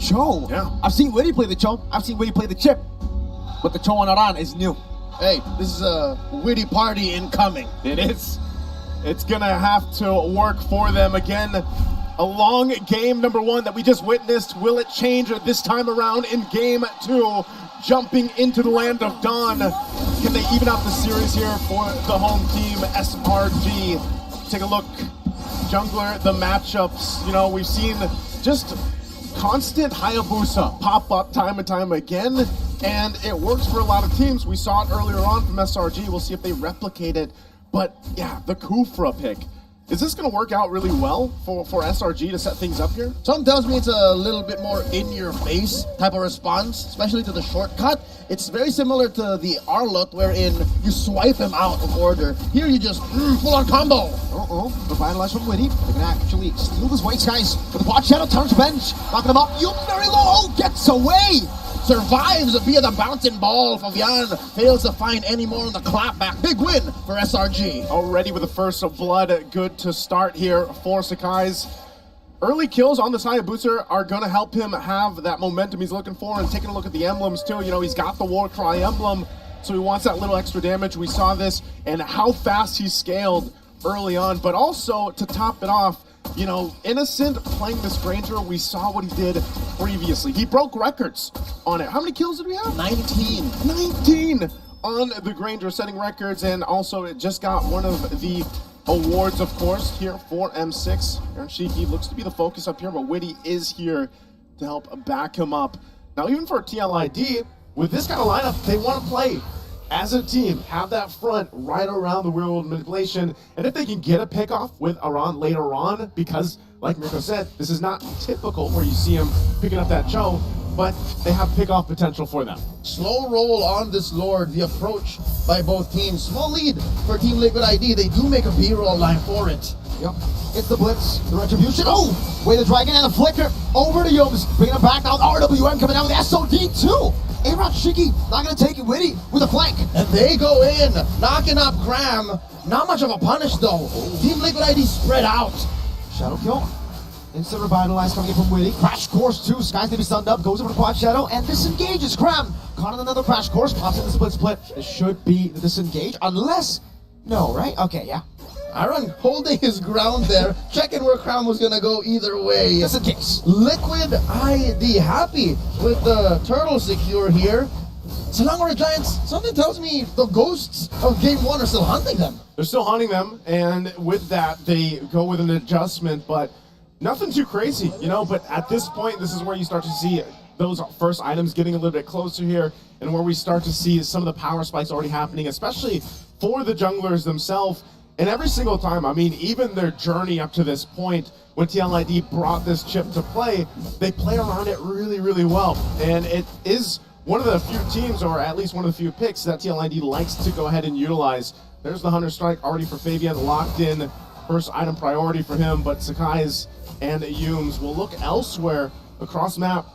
Cho. Yeah. I've seen Witty play the Cho. I've seen Witty play the chip. But the Cho on Aran is new. Hey, this is a Witty party incoming. It is. It's gonna have to work for them again. A long game number one that we just witnessed. Will it change this time around in game two? Jumping into the land of Dawn. Can they even out the series here for the home team, SRG? Take a look. Jungler, the matchups. You know, we've seen just constant Hayabusa pop up time and time again. And it works for a lot of teams. We saw it earlier on from SRG. We'll see if they replicate it. But yeah, the Kufra pick. Is this going to work out really well for SRG to set things up here? Some tells me it's a little bit more in-your-face type of response, especially to the shortcut. It's very similar to the Arlot, wherein you swipe him out of order. Here you just full-on combo. Revitalize from Witty. They can actually steal this White Skies. But the bot shadow turns bench. Knocking him up. Yum very low. Oh, gets away. Survives via the bouncing ball. Fabian fails to find any more on the clapback. Big win for SRG. Already with the first of blood, good to start here for Sakai's. Early kills on the Hayabusa are going to help him have that momentum he's looking for, and taking a look at the emblems too. You know, he's got the Warcry emblem, so he wants that little extra damage. We saw this and how fast he scaled early on, but also to top it off, you know, Innocent playing this Granger, we saw what he did previously. He broke records on it. How many kills did we have? 19. 19 on the Granger, setting records, and also it just got one of the awards, of course, here for M6. Aeronshikii looks to be the focus up here, but Witty is here to help back him up. Now, even for TLID, with this kind of lineup, they want to play as a team, have that front right around the real-world manipulation, and if they can get a pick-off with Aran later on, because, like Mirko said, this is not typical where you see him picking up that Cho, but they have pick-off potential for them. Slow roll on this Lord, the approach by both teams. Small lead for Team Liquid ID. They do make a B-roll line for it. Yep. It's the Blitz, the Retribution. Oh! Way the Dragon and the Flicker over to Yums. Bringing him back down. RWM coming down with SOD too. Aeronshikii not going to take it. Witty with a flank. And they go in, knocking up Graham. Not much of a punish though. Team Liquid ID spread out. Shadow kill. Instant revitalize coming in from Witty. Crash Course 2. Sky's gonna be stunned up. Goes over to Quad Shadow and disengages Graham. Caught in another Crash Course. Pops in the split. It should be the disengage. Unless. No, right? Okay, yeah. Aaron holding his ground there, checking where Crown was gonna go either way. Just in case. Liquid ID happy with the turtle secure here. Selangor Giants, something tells me the ghosts of game one are still hunting them. They're still hunting them, and with that, they go with an adjustment, but nothing too crazy, you know, but at this point, this is where you start to see those first items getting a little bit closer here, and where we start to see some of the power spikes already happening, especially for the junglers themselves. And every single time, I mean, even their journey up to this point, when TLID brought this chip to play, they play around it really, really well. And it is one of the few teams, or at least one of the few picks, that TLID likes to go ahead and utilize. There's the Hunter Strike already for Fabian, locked in. First item priority for him, but Sakai's and Yums will look elsewhere across map.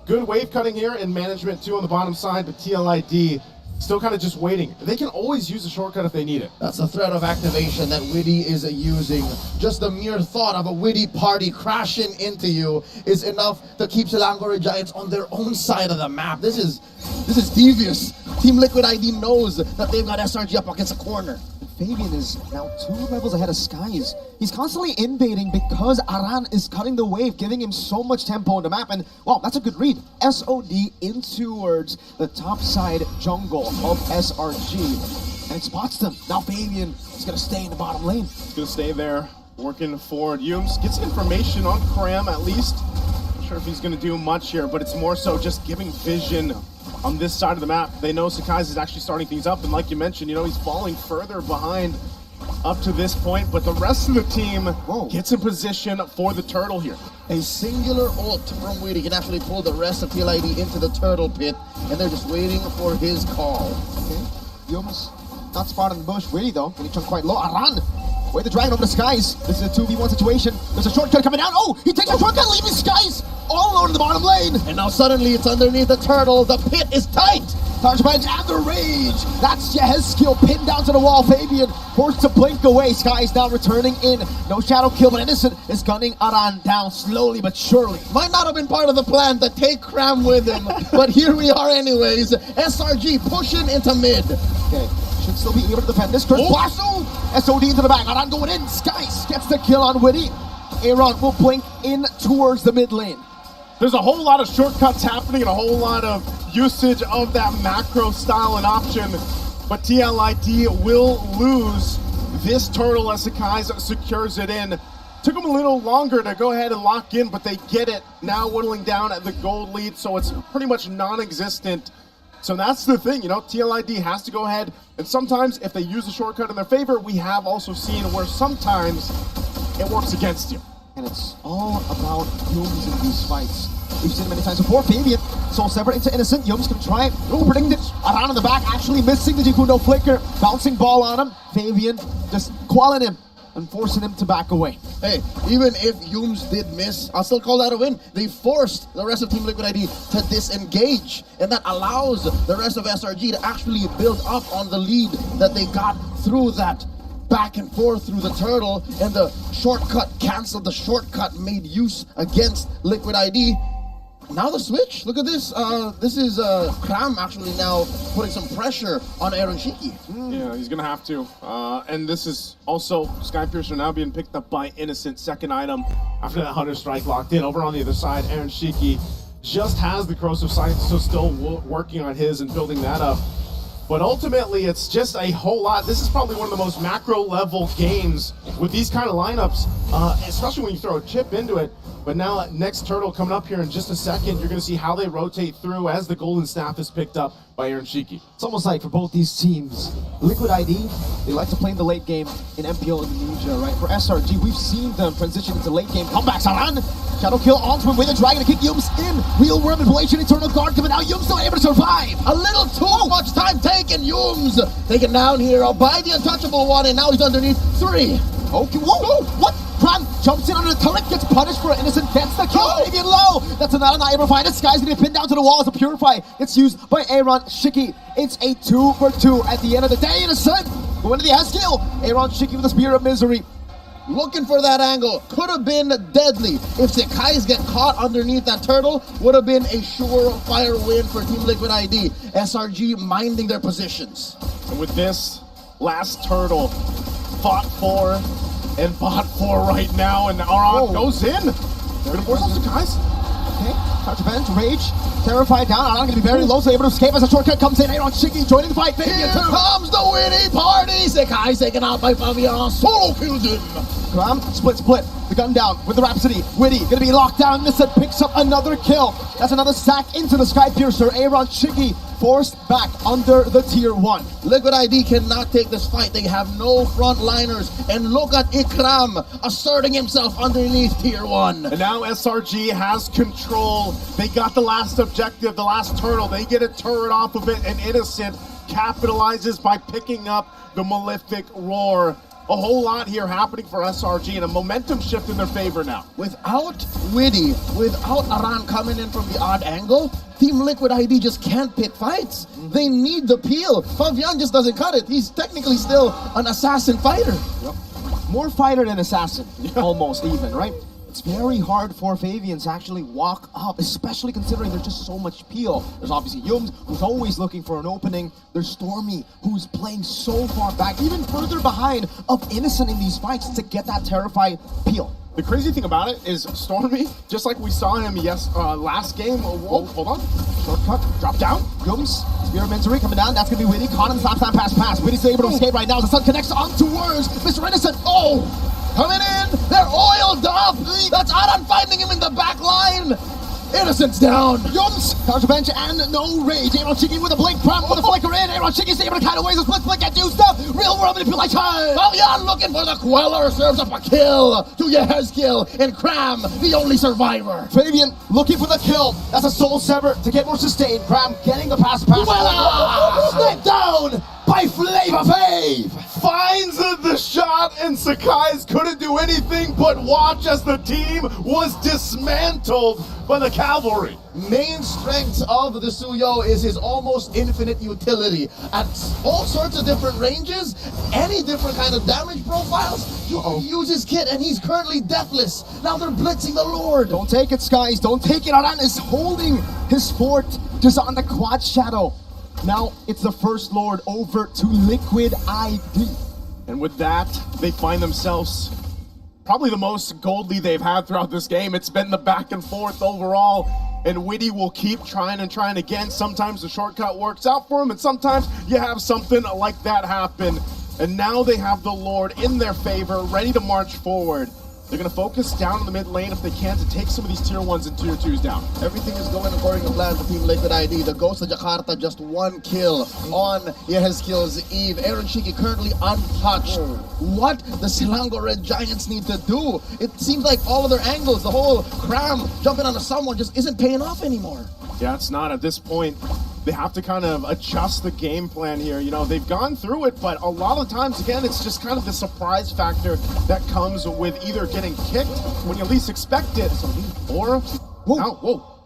Good wave cutting here and management too on the bottom side, but TLID still kind of just waiting. They can always use a shortcut if they need it. That's the threat of activation that Witty is using. Just the mere thought of a Witty party crashing into you is enough to keep Selangor Giants on their own side of the map. This is devious. Team Liquid ID knows that they've got SRG up against a corner. Fabian is now 2 levels ahead of Skies. He's constantly invading because Aran is cutting the wave, giving him so much tempo on the map, and wow, that's a good read. SOD in towards the top side jungle of SRG, and it spots them. Now Fabian is gonna stay in the bottom lane. He's gonna stay there, working forward. Yums gets information on Kram at least. Not sure if he's gonna do much here, but it's more so just giving vision on this side of the map. They know Sakai's is actually starting things up, and like you mentioned, you know, he's falling further behind up to this point, but the rest of the team gets in position for the turtle here. A singular ult from Witty can actually pull the rest of TLID into the turtle pit, and they're just waiting for his call. Okay, Yums not spotted in the bush. Witty though, when he jumped quite low. Aran, way the dragon over the Skies. This is a 2v1 situation. There's a shortcut coming down. Oh, he takes a shortcut, leaving Skies all alone in the bottom lane. And now suddenly it's underneath the turtle. The pit is tight. Target bench and the rage. That's Yehezkiel pinned down to the wall. Fabian forced to blink away. Sky is now returning in. No shadow kill, but Innocent is gunning Aran down slowly but surely. Might not have been part of the plan to take Cram with him, but here we are anyways. SRG pushing into mid. Okay, should still be able to defend this. Curse blast. SOD into the back. Aran going in. Skies gets the kill on Witty. Aaron will blink in towards the mid lane. There's a whole lot of shortcuts happening and a whole lot of usage of that macro style and option, but TLID will lose this turtle as Sakai's secures it in. Took them a little longer to go ahead and lock in, but they get it. Now whittling down at the gold lead, so it's pretty much non-existent. So that's the thing, you know, TLID has to go ahead, and sometimes if they use the shortcut in their favor, we have also seen where sometimes it works against you. And it's all about Yums in these fights. We've seen it many times before. Fabian, Soul Sever into Innocent. Yums can try it. Predict it. Aran in the back, actually missing the Jikundo flicker. Bouncing ball on him. Fabian just quelling him and forcing him to back away. Hey, even if Yums did miss, I'll still call that a win. They forced the rest of Team Liquid ID to disengage, and that allows the rest of SRG to actually build up on the lead that they got through that back and forth through the turtle, and the shortcut canceled. The shortcut made use against Liquid ID. Now the switch, look at this. This is Cram actually now putting some pressure on Aeronshikii. Yeah, he's gonna have to. And this is also Skypiercer now being picked up by Innocent. Second item after that Hunter Strike locked in. Over on the other side, Aeronshikii just has the Corrosive Sight, so still working on his and building that up. But ultimately, it's just a whole lot. This is probably one of the most macro level games with these kind of lineups, especially when you throw a chip into it. But now, next turtle coming up here in just a second, you're going to see how they rotate through as the golden staff is picked up by Aeronshikii. It's almost like for both these teams, Liquid ID, they like to play in the late game in MPL Indonesia, right? For SRG, we've seen them transition into late game comebacks. Aran, shadow kill onto him with a dragon to kick Yums in. Wheel worm and Blation, Eternal Guard coming out. Yums still able to survive. A little too much time taken. Yums taken down here by the untouchable one, and now he's underneath 3. Okay, whoa, what? Cram jumps in under the turret, gets punished for Innocent, gets the kill, Fabian low. That's another not able to find it. Sky's gonna be pinned down to the wall as a Purify gets used by Aeronshikii. It's a 2-for-2 at the end of the day. Innocent going to the S-kill. Aeronshikii with the Spear of Misery. Looking for that angle. Could have been deadly. If Sakai's get caught underneath that turtle, would have been a surefire win for Team Liquid ID. SRG minding their positions. And with this last turtle, fought for and bought for right now, and Aran goes in. They're gonna force those guys. Okay, touch bench, rage, terrified down. Aran gonna be very low, so able to escape as a shortcut comes in. Aeronshikii joining the fight. Here comes the Witty party. Sakai's taken out by Fabian. Solo kills him. Cram, split. The gun down with the Rhapsody. Witty gonna be locked down. Innocent picks up another kill. That's another sack into the Skypiercer. Aeronshikii forced back under the tier 1. Liquid ID cannot take this fight. They have no frontliners. And look at Ikram asserting himself underneath tier 1. And now SRG has control. They got the last objective, the last turtle. They get a turret off of it, and Innocent capitalizes by picking up the Malefic Roar. A whole lot here happening for SRG, and a momentum shift in their favor now. Without Witty, without Aran coming in from the odd angle, Team Liquid ID just can't pick fights. They need the peel. Fabian just doesn't cut it. He's technically still an assassin fighter. Yep. More fighter than assassin, almost even, right? It's very hard for Fabian to actually walk up, especially considering there's just so much peel. There's obviously Yums, who's always looking for an opening. There's Stormy, who's playing so far back, even further behind of Innocent in these fights to get that terrified peel. The crazy thing about it is Stormy, just like we saw him last game. Whoa, hold on. Shortcut, drop down. Yums, Spear of Misery coming down. That's going to be Witty. Caught in the slap, pass. Witty's able to escape right now. The sun connects on towards Mr. Innocent. Oh! Coming in, they're oiled up. That's Aran finding him in the back line. Innocent's down. Yums, counter bench and no rage. Aeronshikii with a blink, Cram with a flicker in. Aeronshikii able to kind of ways a split get do stuff. Real world manipulation. Fabian looking for the Queller, serves up a kill to Yehezkiel, and Cram, the only survivor. Fabian looking for the kill. That's a Soul Sever to get more sustained. Cram getting the pass. Snake down. by Flavor Fave. Finds the shot, and Sakai's couldn't do anything but watch as the team was dismantled by the cavalry. Main strength of the Suyo is his almost infinite utility. At all sorts of different ranges, any different kind of damage profiles, you can use his kit, and he's currently deathless. Now they're blitzing the Lord. Don't take it, Skies. Don't take it. Aran is holding his fort just on the quad shadow. Now it's the First Lord over to Liquid ID. And with that, they find themselves probably the most gold lead they've had throughout this game. It's been the back and forth overall, and Witty will keep trying and trying again. Sometimes the shortcut works out for him, and sometimes you have something like that happen. And now they have the Lord in their favor, ready to march forward. They're going to focus down in the mid lane if they can to take some of these tier 1s and tier 2s down. Everything is going according to plan for Team Liquid ID. The Ghost of Jakarta just 1 kill on Yehezkiel's Eve. Aeronshikii currently untouched. What the Selangor Red Giants need to do? It seems like all of their angles, the whole cram jumping onto someone just isn't paying off anymore. Yeah, it's not at this point. They have to kind of adjust the game plan here. You know, they've gone through it, but a lot of times, again, it's just kind of the surprise factor that comes with either getting kicked when you least expect it, or...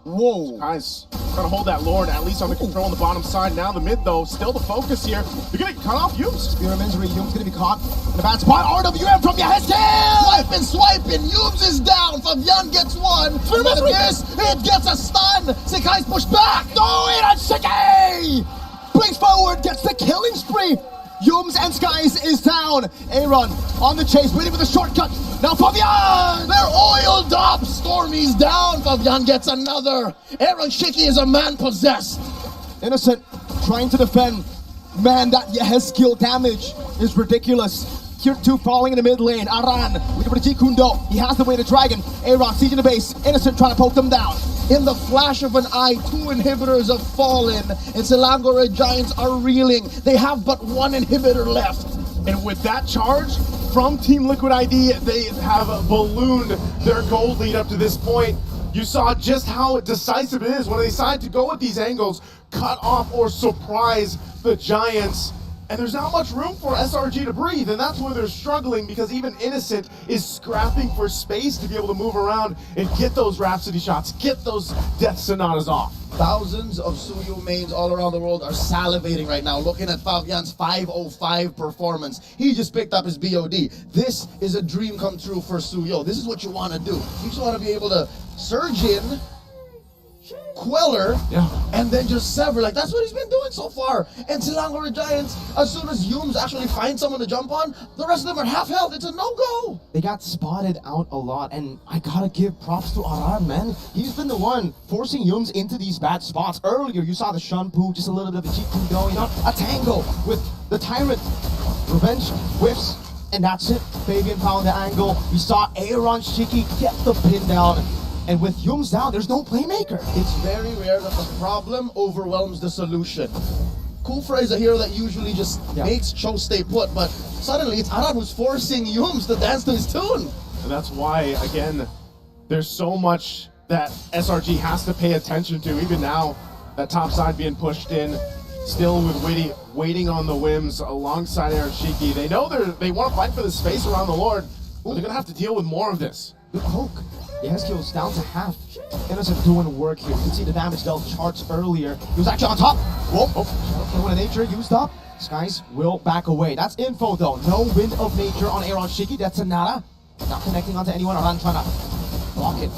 Whoa. Guys, trying to hold that Lord, at least on the control on the bottom side. Now the mid, though, still the focus here. They're going to cut off Yumes. Spear of Misery. Yumes going to be caught in a bad spot. RWM from Yehezkiel! Swiping. Yumes is down. Fabian gets 1. Spear of Misery. It gets a stun. Sakai's pushed back. No, Aeronshikii! Brings forward, gets the killing spree. Yumes and Skies is down. Aaron on the chase, waiting for the shortcut. Now Fabian! They're oiled up. Stormy's down. Fabian gets another. Aeronshikii is a man possessed. Innocent trying to defend. Man, that Yehezkiel damage is ridiculous. Tier 2 falling in the mid lane. Aran looking for the G Kundo. He has the way to Dragon. Aaron sieging the base. Innocent trying to poke them down. In the flash of an eye, 2 inhibitors have fallen, and Selangor Red Giants are reeling. They have but 1 inhibitor left. And with that charge from Team Liquid ID, they have ballooned their gold lead up to this point. You saw just how decisive it is when they decide to go with these angles, cut off or surprise the Giants. And there's not much room for SRG to breathe, and that's where they're struggling, because even Innocent is scrapping for space to be able to move around and get those Rhapsody shots, get those Death Sonatas off. Thousands of Suyo mains all around the world are salivating right now, looking at Fabian's 505 performance. He just picked up his BOD. This is a dream come true for Suyo. This is what you want to do. You just want to be able to surge in, Queller, and then just sever. Like, that's what he's been doing so far. And Selangor Giants, as soon as Yumes actually finds someone to jump on, the rest of them are half health. It's a no-go. They got spotted out a lot, and I gotta give props to Aran, man. He's been the one forcing Yumes into these bad spots. Earlier, you saw the Shunpu, just a little bit of a cheat Kundo, you know, a tango with the Tyrant. Revenge whiffs, and that's it. Fabian found the angle. We saw Aeronshikii get the pin down. And with Yumes down, there's no playmaker. It's very rare that the problem overwhelms the solution. Kufra is a hero that usually just makes Cho stay put, but suddenly it's Aran who's forcing Yumes to dance to his tune. And that's why, again, there's so much that SRG has to pay attention to, even now, that top side being pushed in, still with Witty waiting on the whims alongside Aeronshikii. They know they want to fight for the space around the Lord, but they're going to have to deal with more of this. Good poke. Yehezkiel's down to half. Innocent doing work here. You can see the damage dealt charts earlier. He was actually on top. Whoa. Okay, when nature used up, Skies will back away. That's info though. No wind of nature on Aeronshikii. That's Sonata. Not connecting onto anyone. Aran trying to block it.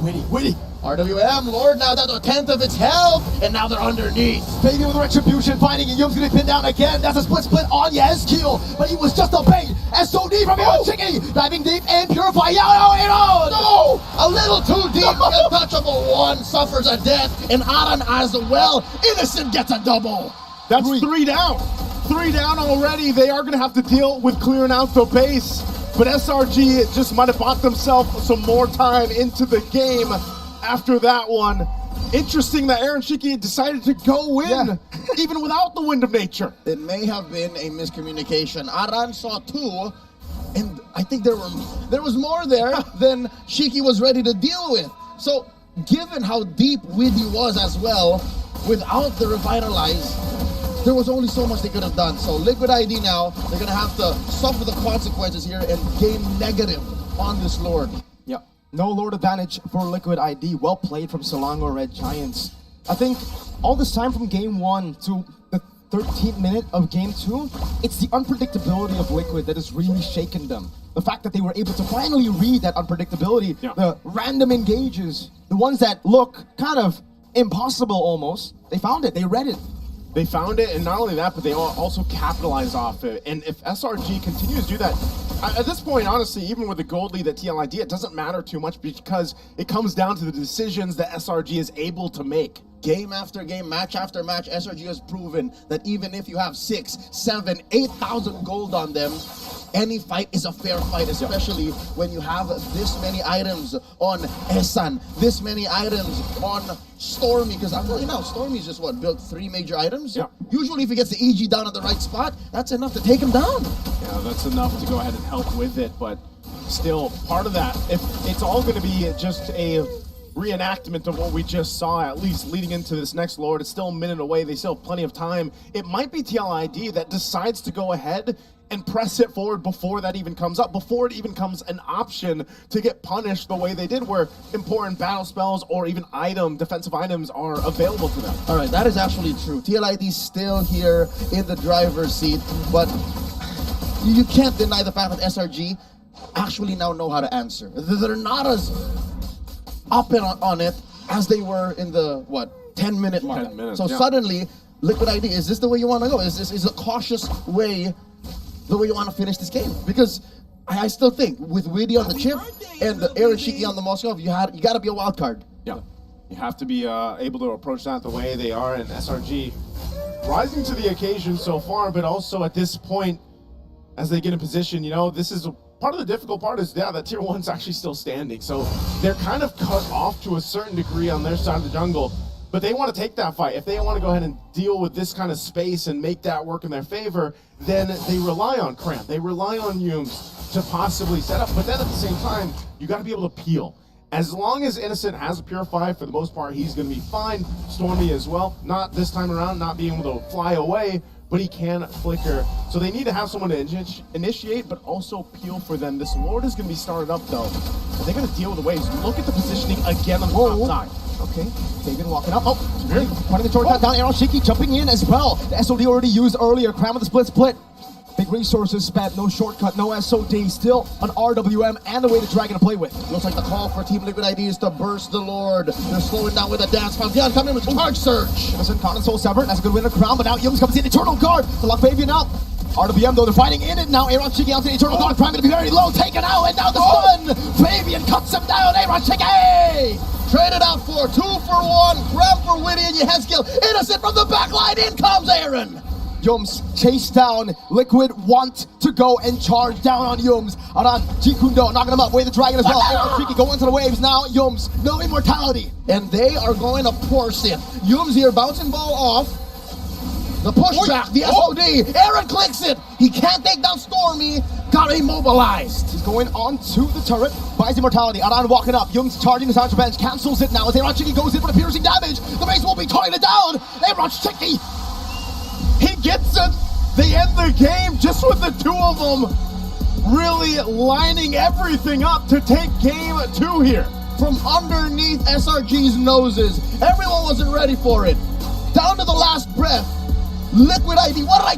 Witty. RWM, Lord now down to a 10th of its health, and now they're underneath. Fabian with retribution, finding it. Yumes gonna be pinned down again. That's a split on Yehezkiel, but he was just a bait. SOD from Aeronshikii, diving deep and purify. No! A little too deep. Untouchable 1 suffers a death, and Aran as well. Innocent gets a double. That's 3 down. 3 down already. They are going to have to deal with clearing out the base, but SRG just might have bought themselves some more time into the game. After that one, interesting that Aeronshikii decided to go in, even without the Wind of Nature. It may have been a miscommunication. Aran saw 2, and I think there was more there than Shiki was ready to deal with. So, given how deep Widdy was as well, without the Revitalize, there was only so much they could have done. So Liquid ID now, they're gonna have to suffer the consequences here and gain negative on this Lord. Yeah, no Lord advantage for Liquid ID. Well played from Selangor Red Giants. I think all this time from game 1 to the 13th minute of game 2, it's the unpredictability of Liquid that has really shaken them. The fact that they were able to finally read that unpredictability, the random engages, the ones that look kind of impossible almost, they found it, they read it. They found it, and not only that, but they also capitalize off it. And if SRG continues to do that, at this point, honestly, even with the gold lead at TLID, it doesn't matter too much because it comes down to the decisions that SRG is able to make. Game after game, match after match, SRG has proven that even if you have 6, 7, 8,000 gold on them, any fight is a fair fight, especially when you have this many items on Esan, this many items on Stormy, because I'm telling you now, Stormy's just built 3 major items? Yeah. Usually if he gets the EG down at the right spot, that's enough to take him down. Yeah, that's enough to go ahead and help with it, but still, part of that, if it's all going to be just a reenactment of what we just saw, at least leading into this next Lord, it's still a minute away, they still have plenty of time. It might be TLID that decides to go ahead and press it forward before that even comes up, before it even comes an option to get punished the way they did, where important battle spells or even defensive items are available to them. All right, that is actually true. TLID's still here in the driver's seat, but you can't deny the fact that SRG actually now know how to answer. They're not as up and on it as they were in the 10-minute mark. 10 minutes, so suddenly, Liquid ID, is this the way you want to go? Is a cautious way the way you want to finish this game? Because I still think with Witty on the chip and the Aeronshikii on the Moskov, you got to be a wild card. Yeah, you have to be able to approach that the way they are, and SRG rising to the occasion so far, but also at this point, as they get in position, this is part of the difficult part is, that tier 1's actually still standing. So they're kind of cut off to a certain degree on their side of the jungle, but they want to take that fight. If they want to go ahead and deal with this kind of space and make that work in their favor, then they rely on Cramp. They rely on Yums to possibly set up, but then at the same time, you got to be able to peel. As long as Innocent has a Purify, for the most part, he's going to be fine. Stormy as well. Not this time around, not being able to fly away, but he can flicker. So they need to have someone to initiate, but also peel for them. This Lord is going to be started up, though. They're going to deal with the waves. Look at the positioning again on the top side. Okay, Fabian walking up. Oh, putting the torch down. Aeronshikii jumping in as well. The SOD already used earlier. Cram with the split. Big resources spent, no shortcut, no SOD, still an RWM and a way to Dragon to play with. Looks like the call for Team Liquid ID is to burst the Lord. They're slowing down with a dance. Pantheon coming in with charge surge. Innocent caught in Soul Severed, that's a good win of Crown, but now Yums comes in, Eternal Guard to lock Fabian out. RWM though, they're fighting in it now. Aeronshikii out to the Eternal Guard, Prime gonna be very low, taken out, and now the stun! Fabian cuts him down, Aeronshikii! Traded out for 2 for 1, grab for Witty and Yehezkiel. Innocent from the back line, in comes Aaron! Yums chase down. Liquid want to go and charge down on Yums. Aran, Jikundo knocking him up. Way the Dragon as well. Aeronshikii go into the waves now. Yums, no immortality. And they are going to force it. Yums here, bouncing ball off. The pushback, the SOD. Aaron clicks it. He can't take down Stormy. Got immobilized. He's going on to the turret. Buys immortality. Aran walking up. Yums charging his counter bench. Cancels it now as Aeronshikii goes in for the piercing damage. The base will be toying it down. Aeronshikii. He gets it. They end the game just with the 2 of them really lining everything up to take game 2 here. From underneath SRG's noses. Everyone wasn't ready for it. Down to the last breath. Liquid ID, what did I